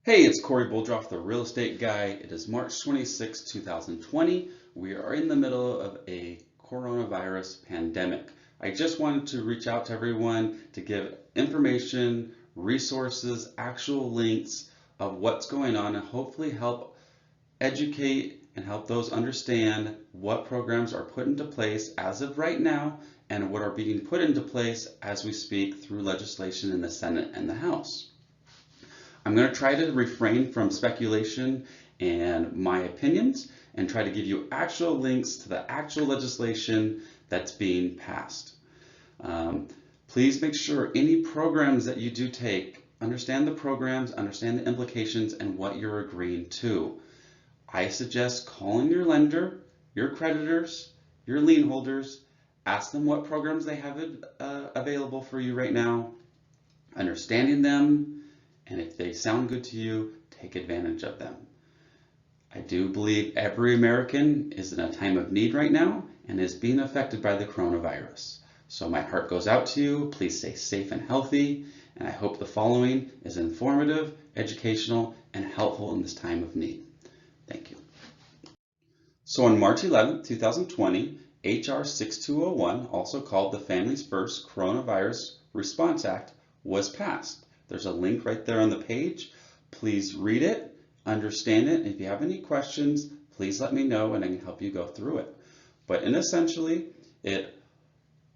Hey, it's Corey Boldroff, the real estate guy. It is March 26, 2020. We are in the middle of a coronavirus pandemic. I just wanted to reach out to everyone to give information, resources, actual links of what's going on and hopefully help educate and help those understand what programs are put into place as of right now and what are being put into place as we speak through legislation in the Senate and the House. I'm going to try to refrain from speculation and my opinions and try to give you actual links to the actual legislation that's being passed. Please make sure any programs that you do take, understand the programs, understand the implications, and what you're agreeing to. I suggest calling your lender, your creditors, your lien holders, ask them what programs they have available for you right now, understanding them, and if they sound good to you, take advantage of them. I do believe every American is in a time of need right now and is being affected by the coronavirus. So my heart goes out to you. Please stay safe and healthy. And I hope the following is informative, educational, and helpful in this time of need. Thank you. So on March 11, 2020, HR 6201, also called the Families First Coronavirus Response Act, was passed. There's a link right there on the page. Please read it, understand it. If you have any questions, please let me know and I can help you go through it. But essentially, it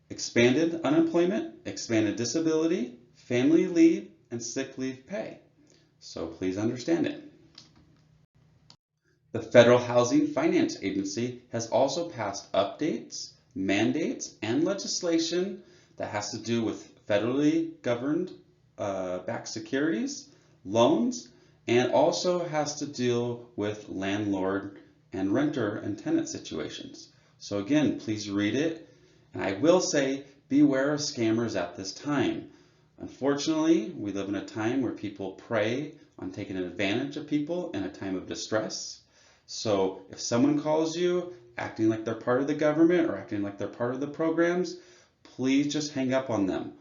expanded unemployment, expanded disability, family leave, and sick leave pay. So please understand it. The Federal Housing Finance Agency has also passed updates, mandates, and legislation that has to do with federally governed backed securities, loans, and also has to deal with landlord and renter and tenant situations. So again, please read it. And I will say, beware of scammers at this time. Unfortunately, we live in a time where people prey on taking advantage of people in a time of distress. So if someone calls you acting like they're part of the government or acting like they're part of the programs, please just hang up on them.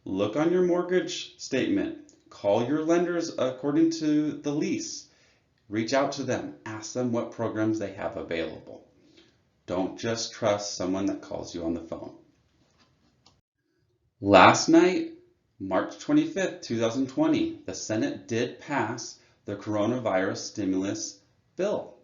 Look on your mortgage statement. Call your lenders according to the lease. Reach out to them. Ask them what programs they have available. Don't just trust someone that calls you on the phone. Last night, March 25th, 2020, the Senate did pass the coronavirus stimulus bill.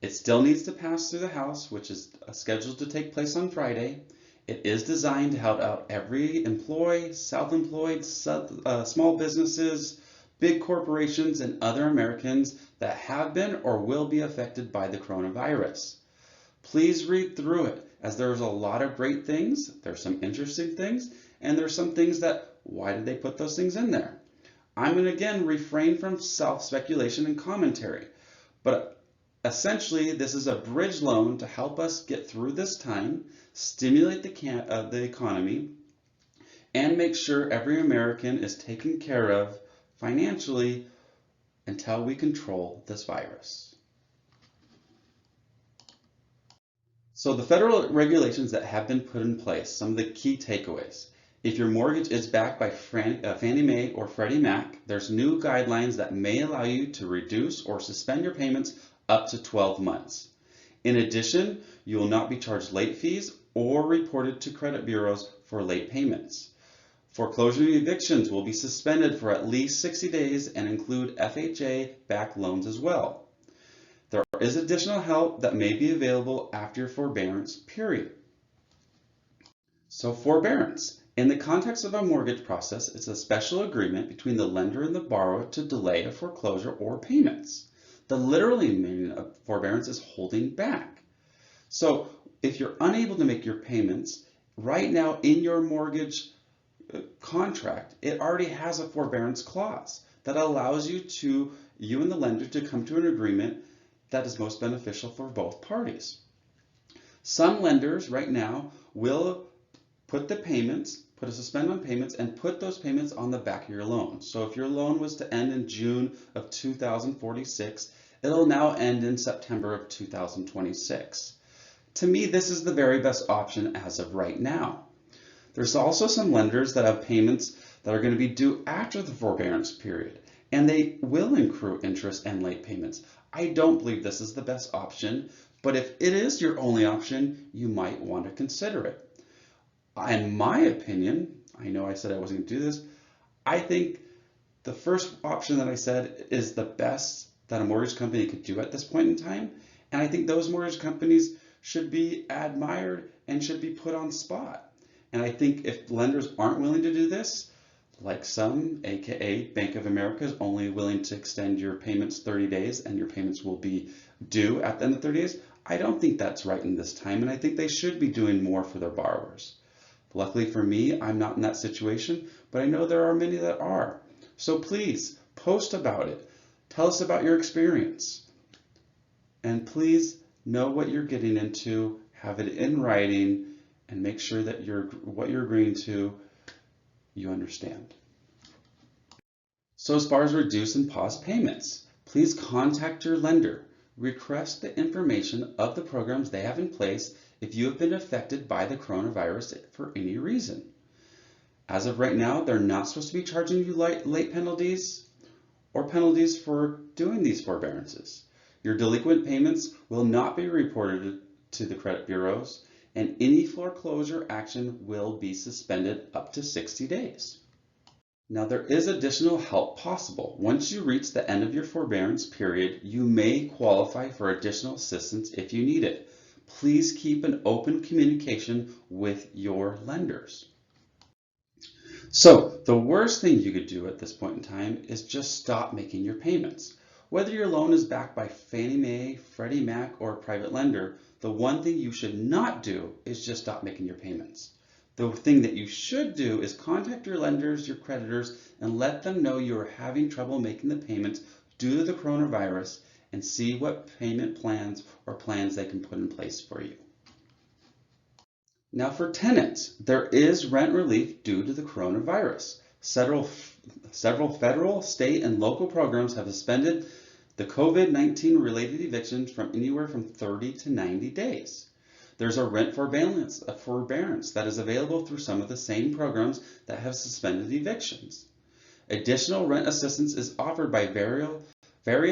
It still needs to pass through the House, which is scheduled to take place on Friday. It is designed to help out every employee, self-employed, small businesses, big corporations, and other Americans that have been or will be affected by the coronavirus. Please read through it, as there's a lot of great things, there's some interesting things, and there's some things that, why did they put those things in there? I'm going to again refrain from self-speculation and commentary, but essentially, this is a bridge loan to help us get through this time, stimulate the economy, and make sure every American is taken care of financially until we control this virus. So the federal regulations that have been put in place, some of the key takeaways. If your mortgage is backed by Fannie Mae or Freddie Mac, there's new guidelines that may allow you to reduce or suspend your payments up to 12 months. In addition, you will not be charged late fees or reported to credit bureaus for late payments. Foreclosure and evictions will be suspended for at least 60 days and include FHA-backed loans as well. There is additional help that may be available after your forbearance period. So forbearance. In the context of a mortgage process, it's a special agreement between the lender and the borrower to delay a foreclosure or payments. The literally meaning of forbearance is holding back. So if you're unable to make your payments, right now in your mortgage contract, it already has a forbearance clause that allows you and the lender to come to an agreement that is most beneficial for both parties. Some lenders right now will put a suspend on payments and put those payments on the back of your loan. So if your loan was to end in June of 2046, it'll now end in September of 2026. To me, this is the very best option as of right now. There's also some lenders that have payments that are going to be due after the forbearance period. and they will accrue interest and late payments. I don't believe this is the best option, but if it is your only option, you might want to consider it. In my opinion, I know I said I wasn't going to do this, I think the first option that I said is the best that a mortgage company could do at this point in time. And I think those mortgage companies should be admired and should be put on spot. And I think if lenders aren't willing to do this, like some, aka Bank of America, is only willing to extend your payments 30 days and your payments will be due at the end of 30 days, I don't think that's right in this time. And I think they should be doing more for their borrowers. Luckily for me, I'm not in that situation, but I know there are many that are. So please post about it. Tell us about your experience. And please know what you're getting into, have it in writing, and make sure that what you're agreeing to, you understand. So as far as reduce and pause payments, please contact your lender. Request the information of the programs they have in place if you have been affected by the coronavirus for any reason. As of right now, they're not supposed to be charging you late penalties or penalties for doing these forbearances. Your delinquent payments will not be reported to the credit bureaus, and any foreclosure action will be suspended up to 60 days. Now, there is additional help possible. Once you reach the end of your forbearance period, you may qualify for additional assistance if you need it. Please keep an open communication with your lenders. So the worst thing you could do at this point in time is just stop making your payments. Whether your loan is backed by Fannie Mae, Freddie Mac, or a private lender, the one thing you should not do is just stop making your payments. The thing that you should do is contact your lenders, your creditors, and let them know you are having trouble making the payments due to the coronavirus and see what payment plans or plans they can put in place for you. Now for tenants, there is rent relief due to the coronavirus. Several federal, state, and local programs have suspended the COVID-19 related evictions from anywhere from 30 to 90 days. There's a rent forbearance that is available through some of the same programs that have suspended evictions. Additional rent assistance is offered by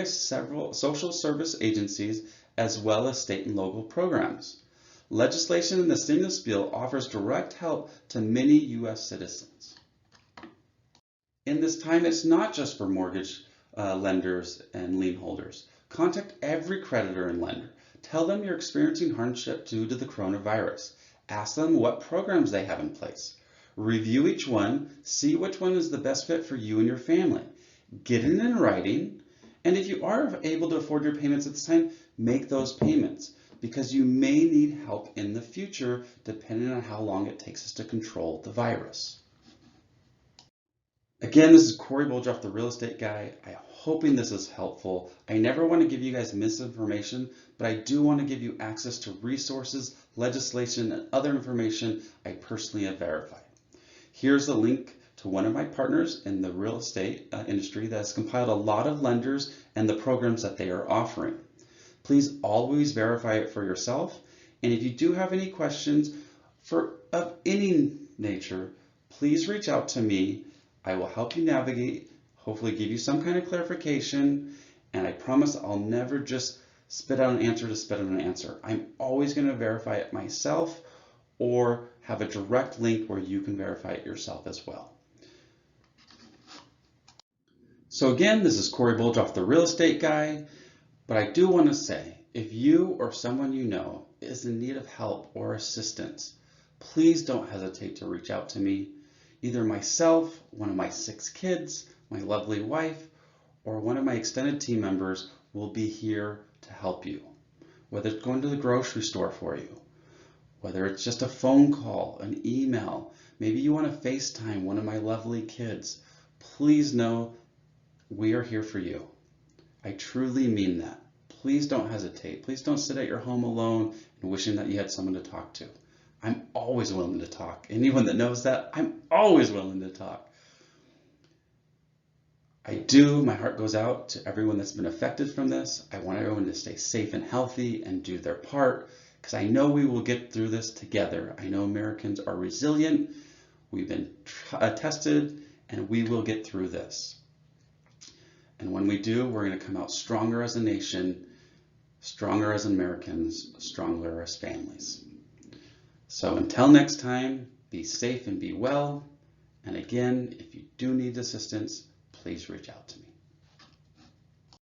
several social service agencies as well as state and local programs. Legislation in the stimulus bill offers direct help to many U.S. citizens. In this time, it's not just for mortgage lenders and lien holders. Contact every creditor and lender. Tell them you're experiencing hardship due to the coronavirus. Ask them what programs they have in place. Review each one, see which one is the best fit for you and your family. Get it in writing, and if you are able to afford your payments at this time, make those payments, because you may need help in the future depending on how long it takes us to control the virus. Again, this is Corey Boljoff, the real estate guy. I'm hoping this is helpful. I never want to give you guys misinformation, but I do want to give you access to resources, legislation, and other information I personally have verified. Here's a link to one of my partners in the real estate industry that has compiled a lot of lenders and the programs that they are offering. Please always verify it for yourself. And if you do have any questions of any nature, please reach out to me. I will help you navigate, hopefully give you some kind of clarification, and I promise I'll never just spit out an answer to spit out an answer. I'm always going to verify it myself or have a direct link where you can verify it yourself as well. So again, this is Corey Boljoff, the real estate guy, but I do want to say, if you or someone you know is in need of help or assistance, please don't hesitate to reach out to me. Either myself, one of my 6 kids, my lovely wife, or one of my extended team members will be here to help you. Whether it's going to the grocery store for you, whether it's just a phone call, an email, maybe you want to FaceTime one of my lovely kids, please know we are here for you. I truly mean that. Please don't hesitate. Please don't sit at your home alone and wishing that you had someone to talk to. I'm always willing to talk. Anyone that knows that, I'm always willing to talk. My heart goes out to everyone that's been affected from this. I want everyone to stay safe and healthy and do their part, because I know we will get through this together. I know Americans are resilient. We've been tested, and we will get through this. And when we do, we're going to come out stronger as a nation, stronger as Americans, stronger as families. So until next time, be safe and be well. And again, if you do need assistance, please reach out to me.